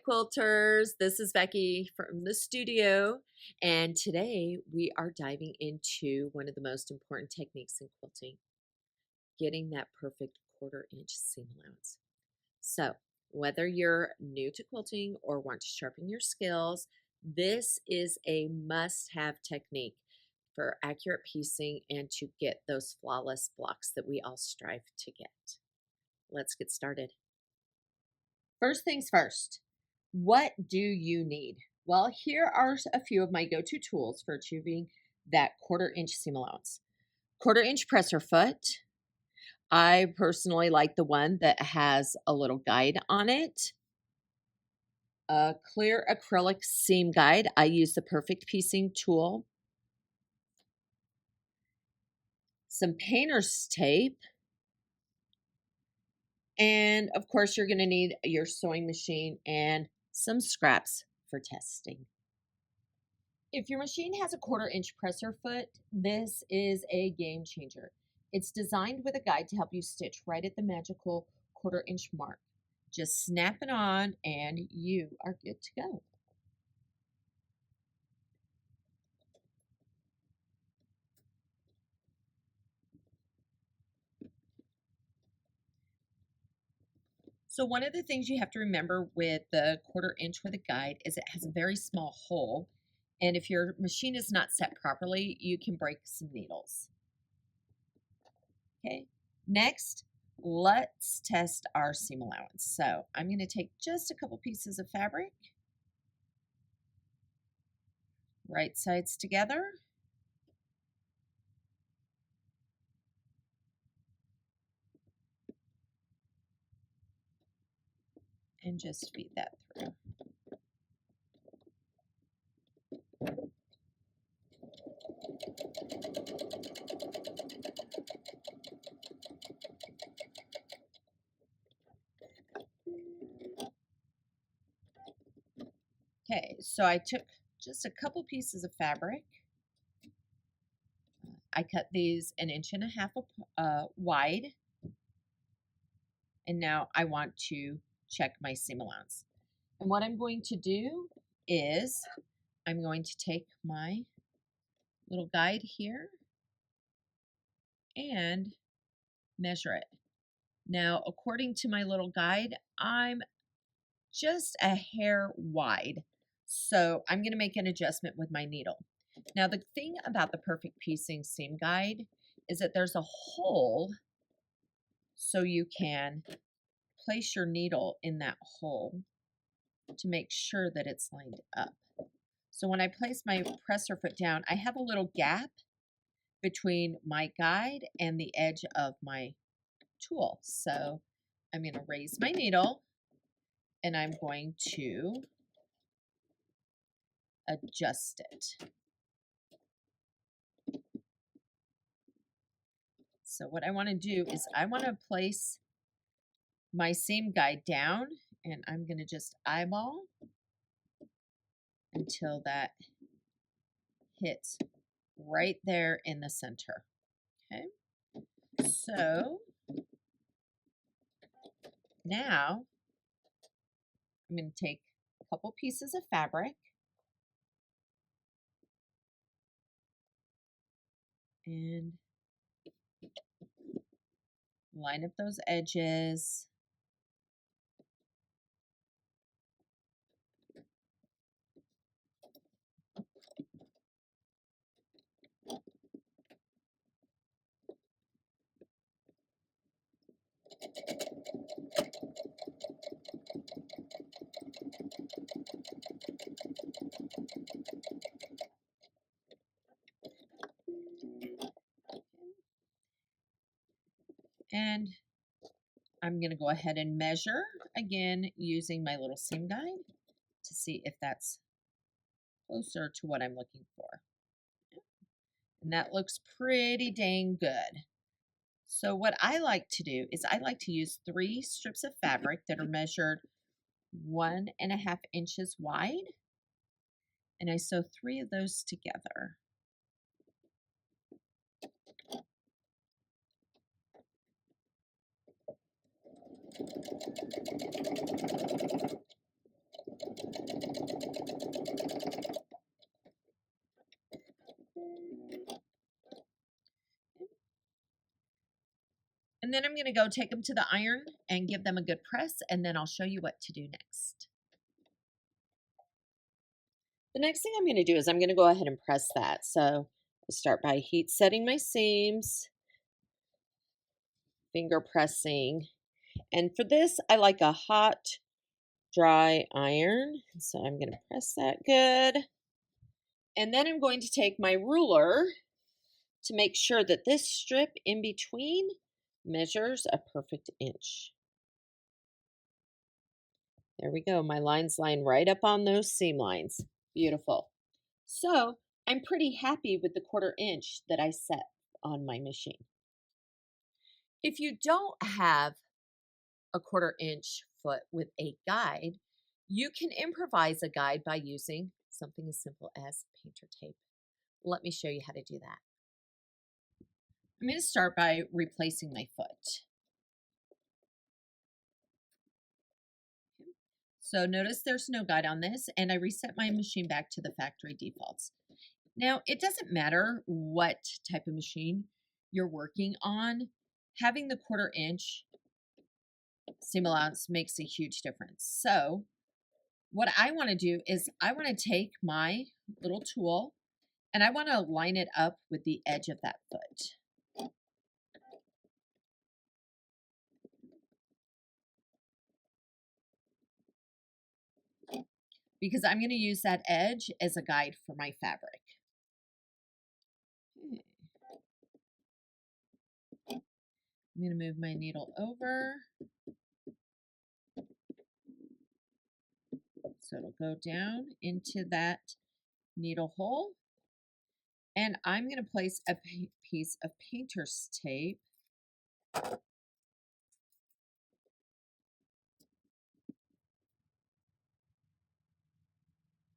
quilters. This is Becky from the studio, and today we are diving into one of the most important techniques in quilting, getting that perfect 1/4 inch seam allowance. So, whether you're new to quilting or want to sharpen your skills, this is a must-have technique for accurate piecing and to get those flawless blocks that we all strive to get. Let's get started. First things first, what do you need? Well, here are a few of my go-to tools for achieving that 1/4 inch seam allowance. 1/4 inch presser foot. I personally like the one that has a little guide on it. A clear acrylic seam guide. I use the Perfect Piecing tool. Some painter's tape. And of course, you're going to need your sewing machine and some scraps for testing. If your machine has a 1/4 inch presser foot, this is a game changer. It's designed with a guide to help you stitch right at the magical 1/4 inch mark. Just snap it on and you are good to go. So one of the things you have to remember with the 1/4 inch with a guide is it has a very small hole. And if your machine is not set properly, you can break some needles. Okay, next, let's test our seam allowance. So I'm going to take just a couple pieces of fabric, right sides together, and just feed that through. Okay, so I took just a couple pieces of fabric. I cut these 1.5 inches wide. And now I want to check my seam allowance. And what I'm going to do is I'm going to take my little guide here and measure it. Now, according to my little guide, I'm just a hair wide. So I'm going to make an adjustment with my needle. Now, the thing about the Perfect Piecing seam guide is that there's a hole so you can place your needle in that hole to make sure that it's lined up. So when I place my presser foot down, I have a little gap between my guide and the edge of my tool. So I'm going to raise my needle and I'm going to adjust it. So what I want to do is I want to place my seam guide down and I'm going to just eyeball until that hits right there in the center. Okay, so now I'm going to take a couple pieces of fabric and line up those edges. And I'm going to go ahead and measure again using my little seam guide to see if that's closer to what I'm looking for. And that looks pretty dang good. So what I like to do is I like to use 3 strips of fabric that are measured 1.5 inches wide. And I sew 3 of those together. And then I'm going to go take them to the iron and give them a good press, and then I'll show you what to do next. The next thing I'm going to do is I'm going to go ahead and press that. So I start by heat setting my seams, finger pressing. And for this, I like a hot, dry iron. So I'm going to press that good. And then I'm going to take my ruler to make sure that this strip in between measures a perfect inch. There we go. My lines line right up on those seam lines. Beautiful. So I'm pretty happy with the 1/4 inch that I set on my machine. If you don't have a 1/4 inch foot with a guide, you can improvise a guide by using something as simple as painter tape. Let me show you how to do that. I'm going to start by replacing my foot. So notice there's no guide on this, and I reset my machine back to the factory defaults. Now, it doesn't matter what type of machine you're working on, having the 1/4 inch seam allowance makes a huge difference. So what I want to do is I want to take my little tool and I want to line it up with the edge of that foot. Because I'm going to use that edge as a guide for my fabric. I'm going to move my needle over so it'll go down into that needle hole. And I'm going to place a piece of painter's tape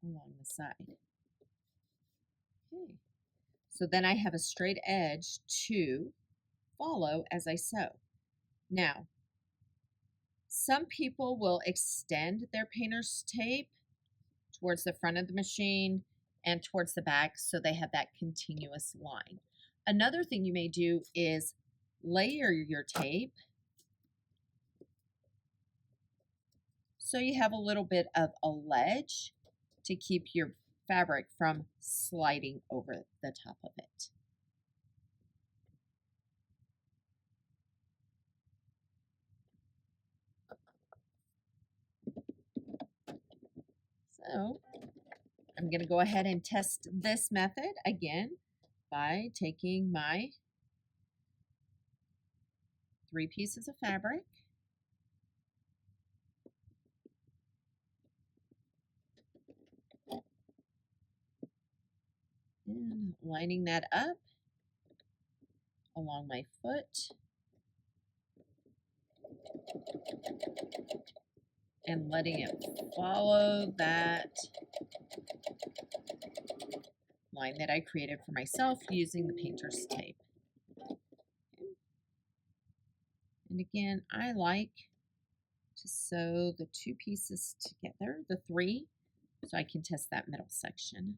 along the side. Okay. So then I have a straight edge to follow as I sew. Now, some people will extend their painter's tape towards the front of the machine and towards the back so they have that continuous line. Another thing you may do is layer your tape so you have a little bit of a ledge to keep your fabric from sliding over the top of it. So I'm going to go ahead and test this method again by taking my 3 pieces of fabric and lining that up along my foot and letting it follow that line that I created for myself using the painter's tape. And again, I like to sew the 2 pieces together, the 3, so I can test that middle section.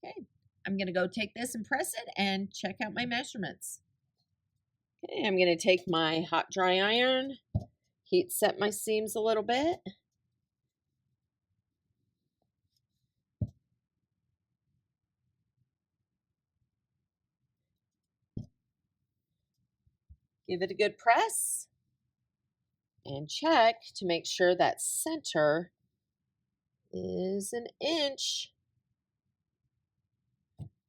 Okay, I'm going to go take this and press it and check out my measurements. Okay, I'm going to take my hot dry iron, heat set my seams a little bit. Give it a good press and check to make sure that center is 1 inch.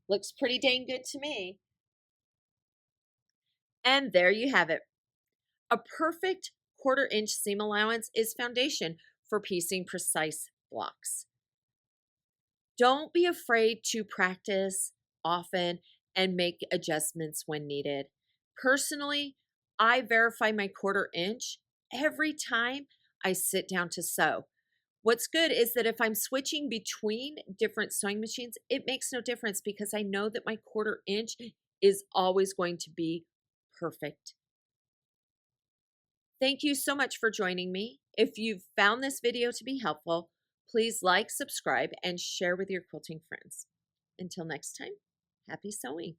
Looks pretty dang good to me. And there you have it. A perfect 1/4 inch seam allowance is foundation for piecing precise blocks. Don't be afraid to practice often and make adjustments when needed. Personally, I verify my quarter inch every time I sit down to sew. What's good is that if I'm switching between different sewing machines, it makes no difference because I know that my quarter inch is always going to be perfect. Thank you so much for joining me. If you've found this video to be helpful, please like, subscribe, and share with your quilting friends. Until next time, happy sewing.